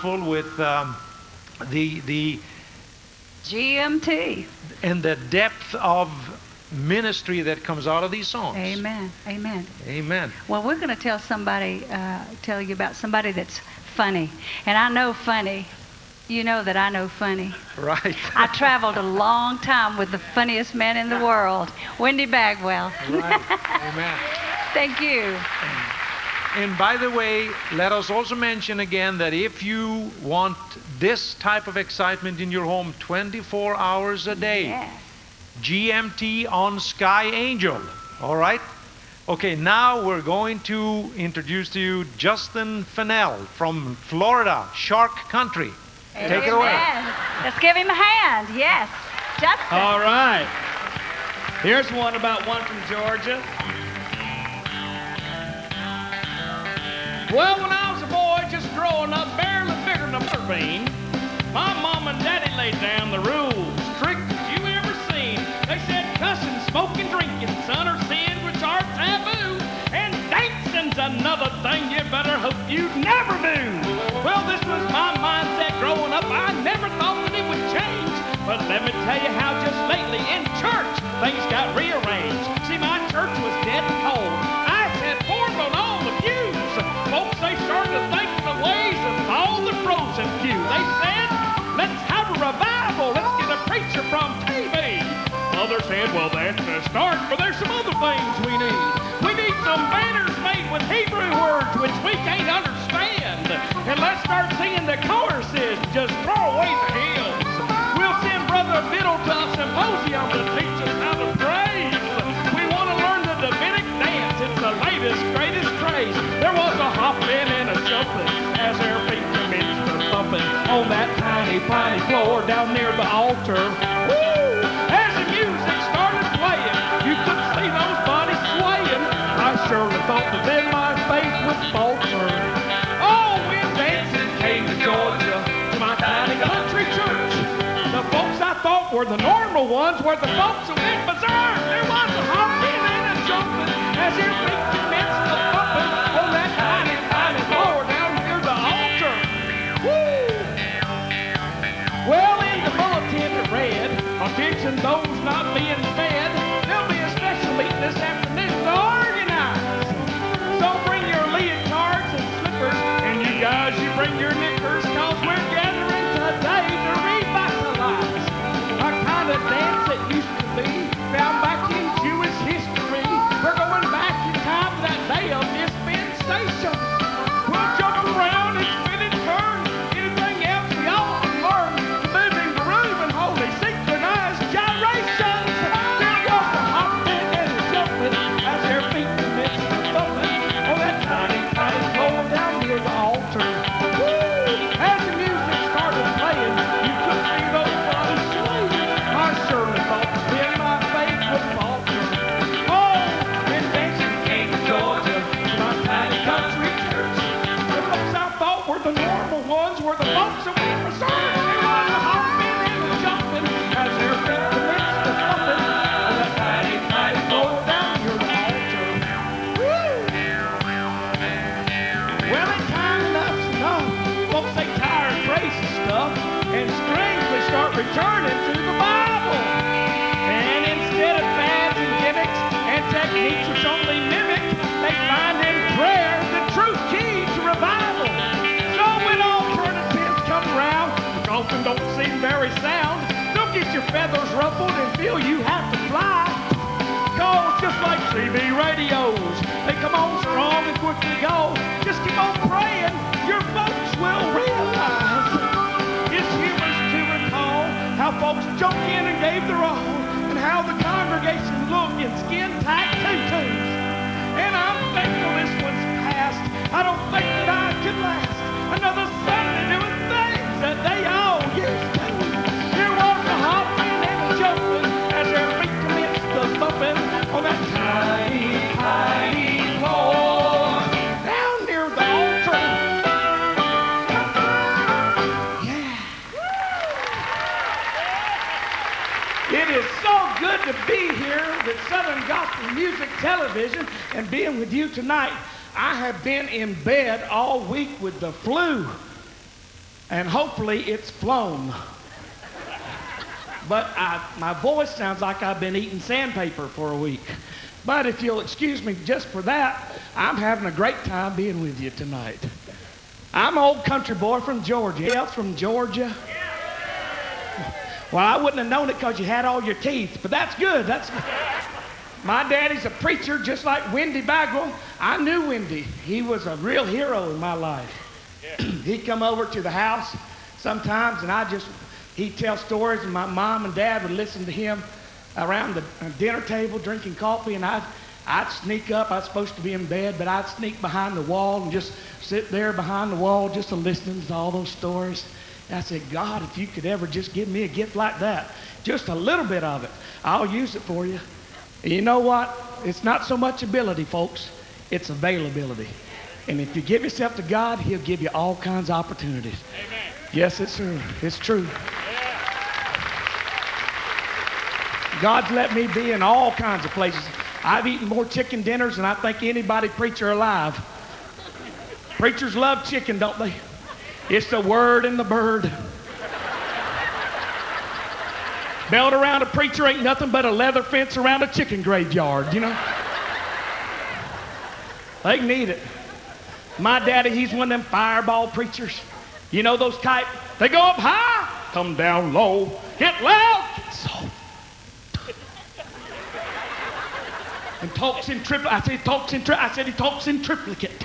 wonderful with the GMT. and the depth of ministry that comes out of these songs. Amen. Amen. Amen. Well, we're going to tell you about somebody that's funny. And I know funny. You know that I know funny. Right. I traveled a long time with the funniest man in the world, Wendy Bagwell. Right. Amen. Thank you. And by the way, let us also mention again that if you want this type of excitement in your home 24 hours a day, Yes. GMT on Sky Angel. All right? Okay, now we're going to introduce to you Justin Fennell from Florida, Shark Country. Take it away. Amen. Let's give him a hand. Yes. Justin. All right. Here's one about one from Georgia. Well, when I was a boy just growing up, barely bigger than a butter bean, my mom and daddy laid down the rules, strict as you ever seen. They said cussing, smoking, drinking, son, are sins which are taboo. And dancing's another thing you better hope you never do. Well, this was my mindset growing up. I never thought that it would change. But let me tell you how just lately in church things got rearranged. See, my church was dead cold. I had formed on all the pews. Folks, they started to think the ways of all the frozen few. They said, let's have a revival. Let's get a preacher from TV. Others said, well, that's a start, but there's some other things we need. We need some banners made with Hebrew words, which we can't understand. And let's start singing the choruses. Just throw away the hymns. We'll send Brother Biddle to a symposium to teach us how to praise. We want to learn the Davidic dance. It's the latest, greatest craze. There was a hopping and a jumping as their feet commenced to thumping on that tiny, piney floor down near the altar. Woo! As the music started playing, you could see those bodies swaying. I surely thought that then my faith would falter. Oh, when dancing came to Georgia, to my tiny country church, the folks I thought were the normal ones were the folks who went berserk. There was a hopping and a jumping as their feet commenced to thumping on that tiny, tiny floor down near the altar. Woo! Well, in the bulletin it read, attention those not being fed, there'll be a special meeting this afternoon to organize. So bring your leotards and slippers, and you guys, you bring your knickers, cause we're gathering today to revitalize a kind of dance that used to be found back in Jewish history. We're going back in time to that day of dispensation. We'll jump around and spin and turn. Anything else we all can learn. Moving, grooving, holy, synchronized gyrations. There goes the hopping and the jumping as their feet commence to thumping on that tiny, tiny floor down near the altar. Woo! As the music started playing, you could see those bodies swaying. I surely thought then my faith would falter. Oh, when dancing came to Georgia, to my tiny country church, the folks I thought were the normal ones were the folks that went berserk. There was a hopping and a jumping as their feet commenced to thumping on that tiny, tiny floor down near the altar. Woo! Well, in time enough's enough. Folks, they tired of crazy stuff and strangely start returning to the Bible. And instead of fads and gimmicks and techniques which only mimic, they find in prayer the true key to revival. So when alternatives come around, which often don't seem very sound, don't get your feathers ruffled and feel you have to fly. Cause just like TV radios, they come on strong and quickly go. Just keep on praying, your folks will realize. It's humorous to recall how folks jumped in and gave their all, and how the congregation looked in skin-tight tutus. And I'm thankful this one's past. I don't think that I could last another Sunday doing things that they all used to. There was a hopping and a jumping as their feet commenced to thumping on that tiny, tiny floor down near the altar. Yeah. It is so good to be here with Southern Gospel Music Television and being with you tonight. I have been in bed all week with the flu. and hopefully it's flown. But my voice sounds like I've been eating sandpaper for a week. But if you'll excuse me just for that, I'm having a great time being with you tonight. I'm an old country boy from Georgia. Anybody else from Georgia? Well, I wouldn't have known it because you had all your teeth, but that's good. My daddy's a preacher just like Wendy Bagwell. I knew Wendy. He was a real hero in my life. He'd come over to the house sometimes, and he'd tell stories, and my mom and dad would listen to him around the dinner table drinking coffee, and I'd sneak up. I was supposed to be in bed, but I'd sneak behind the wall and just sit there behind the wall just to listen to all those stories. And I said, God, if you could ever just give me a gift like that, just a little bit of it, I'll use it for you. And you know what? It's not so much ability, folks. It's availability. And if you give yourself to God, he'll give you all kinds of opportunities. Amen. Yes, it's true. It's true. God's let me be in all kinds of places. I've eaten more chicken dinners than I think anybody preacher alive. Preachers love chicken, don't they? It's the word and the bird. Belt around a preacher ain't nothing but a leather fence around a chicken graveyard, you know? They can eat it. My daddy, he's one of them fireball preachers. You know those type? They go up high, come down low, get loud, get soft. And talks in triplicate. I said he talks in triplicate.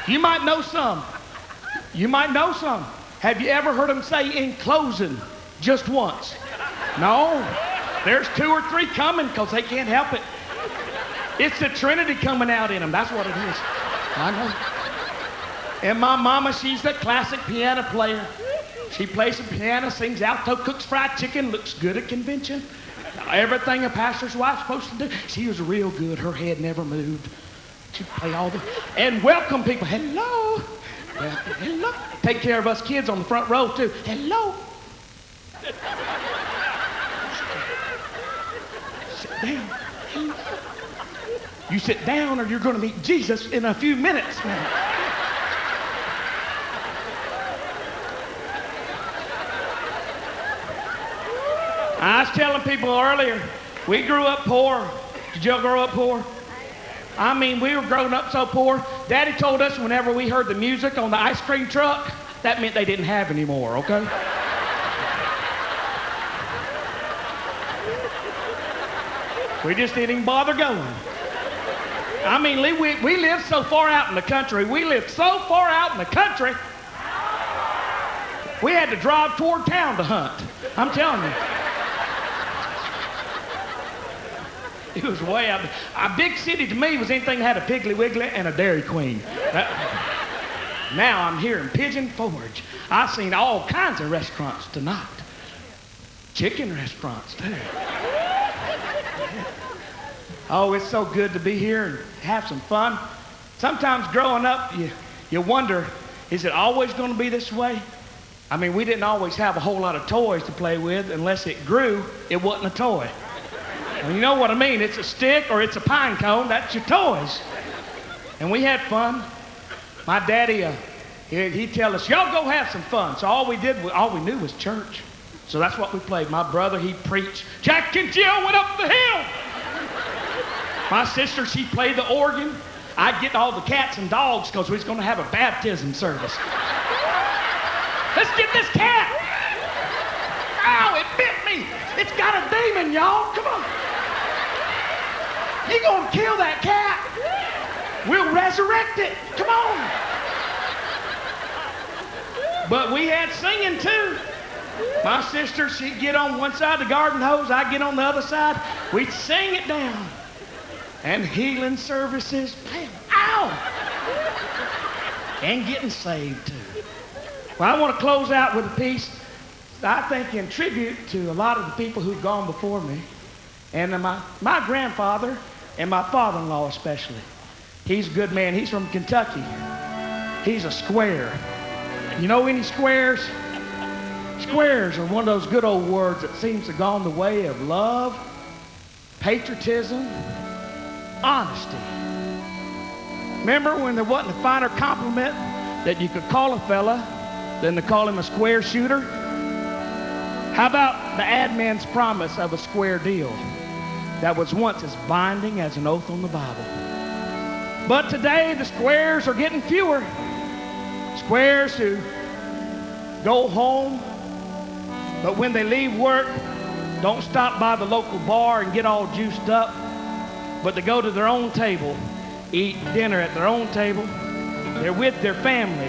You might know some. You might know some. Have you ever heard him say in closing just once? No. There's 2 or 3 coming because they can't help it. It's the Trinity coming out in them. That's what it is. I know. And my mama, she's the classic piano player. She plays the piano, sings alto, cooks fried chicken, looks good at convention. Everything a pastor's wife's supposed to do. She was real good. Her head never moved. She'd play all the... And welcome people. Hello. Hello. Take care of us kids on the front row, too. Hello. Sit down. Hello. You sit down or you're going to meet Jesus in a few minutes, man. I was telling people earlier, we grew up poor. Did y'all grow up poor? I mean, we were growing up so poor. Daddy told us whenever we heard the music on the ice cream truck, that meant they didn't have any more, okay? We just didn't even bother going. I mean, we lived so far out in the country. We lived so far out in the country, we had to drive toward town to hunt. I'm telling you. It was way out there. A big city to me was anything that had a Piggly Wiggly and a Dairy Queen. Now I'm here in Pigeon Forge. I've seen all kinds of restaurants tonight. Chicken restaurants, too. Oh, it's so good to be here and have some fun. Sometimes growing up, you wonder, is it always going to be this way? I mean, we didn't always have a whole lot of toys to play with. Unless it grew, it wasn't a toy. And you know what I mean? It's a stick or it's a pine cone. That's your toys. And we had fun. My daddy, he'd tell us, y'all go have some fun. So all we knew was church. So that's what we played. My brother, he'd preach. Jack and Jill went up the hill. My sister, she'd play the organ. I'd get all the cats and dogs because we was going to have a baptism service. Let's get this cat. Ow, it bit me. It's got a demon, y'all. Come on. You gonna kill that cat? We'll resurrect it. Come on. But we had singing too. My sister, she'd get on one side of the garden hose, I'd get on the other side. We'd sing it down. And healing services, bam, ow! And getting saved too. Well, I want to close out with a piece, I think, in tribute to a lot of the people who've gone before me. And my grandfather and my father-in-law especially. He's a good man. He's from Kentucky. He's a square. You know any squares? Squares are one of those good old words that seems to have gone the way of love, patriotism, honesty. Remember when there wasn't a finer compliment that you could call a fella than to call him a square shooter? How about the ad man's promise of a square deal that was once as binding as an oath on the Bible? But today the squares are getting fewer. Squares who go home, but when they leave work, don't stop by the local bar and get all juiced up, but to go to their own table, eat dinner at their own table. They're with their family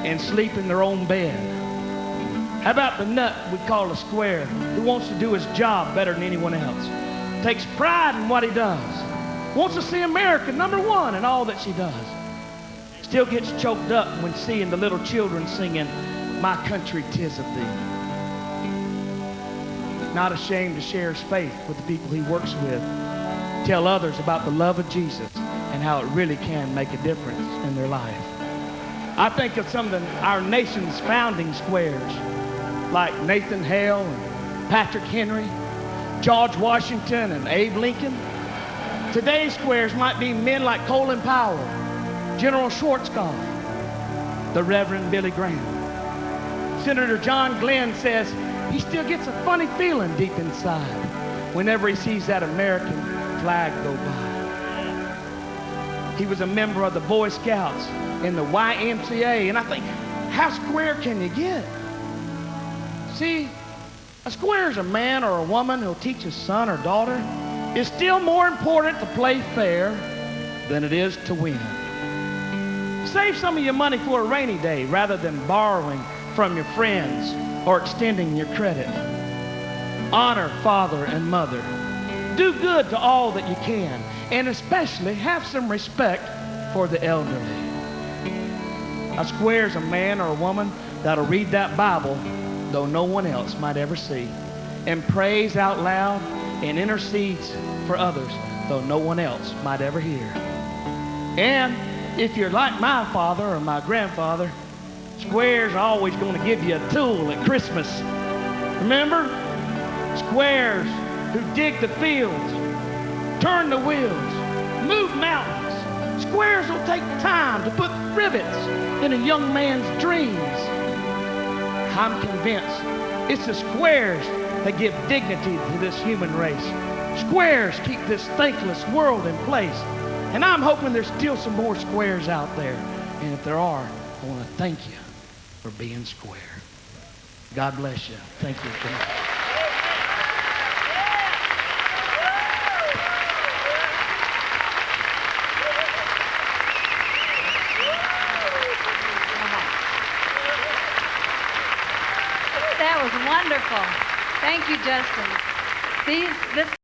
and sleep in their own bed. How about the nut we call a square, who wants to do his job better than anyone else, takes pride in what he does, wants to see America #1 in all that she does, still gets choked up when seeing the little children singing, "My country 'tis of thee." Not ashamed to share his faith with the people he works with, tell others about the love of Jesus and how it really can make a difference in their life. I think of some of our nation's founding squares, like Nathan Hale and Patrick Henry, George Washington and Abe Lincoln. Today's squares might be men like Colin Powell, General Schwarzkopf, the Reverend Billy Graham. Senator John Glenn says he still gets a funny feeling deep inside whenever he sees that American flag go by. He was a member of the Boy Scouts in the YMCA, and I think, how square can you get? See, a square is a man or a woman who'll teach his son or daughter it's still more important to play fair than it is to win. Save some of your money for a rainy day rather than borrowing from your friends or extending your credit. Honor father and mother. Do good to all that you can, and especially have some respect for the elderly. A square's a man or a woman that'll read that Bible, though no one else might ever see, and prays out loud and intercedes for others, though no one else might ever hear. And if you're like my father or my grandfather, squares are always going to give you a tool at Christmas. Remember? Squares who dig the fields, turn the wheels, move mountains. Squares will take time to put rivets in a young man's dreams. I'm convinced it's the squares that give dignity to this human race. Squares keep this thankless world in place. And I'm hoping there's still some more squares out there. And if there are, I want to thank you for being square. God bless you. Thank you. That was wonderful. Thank you, Justin. This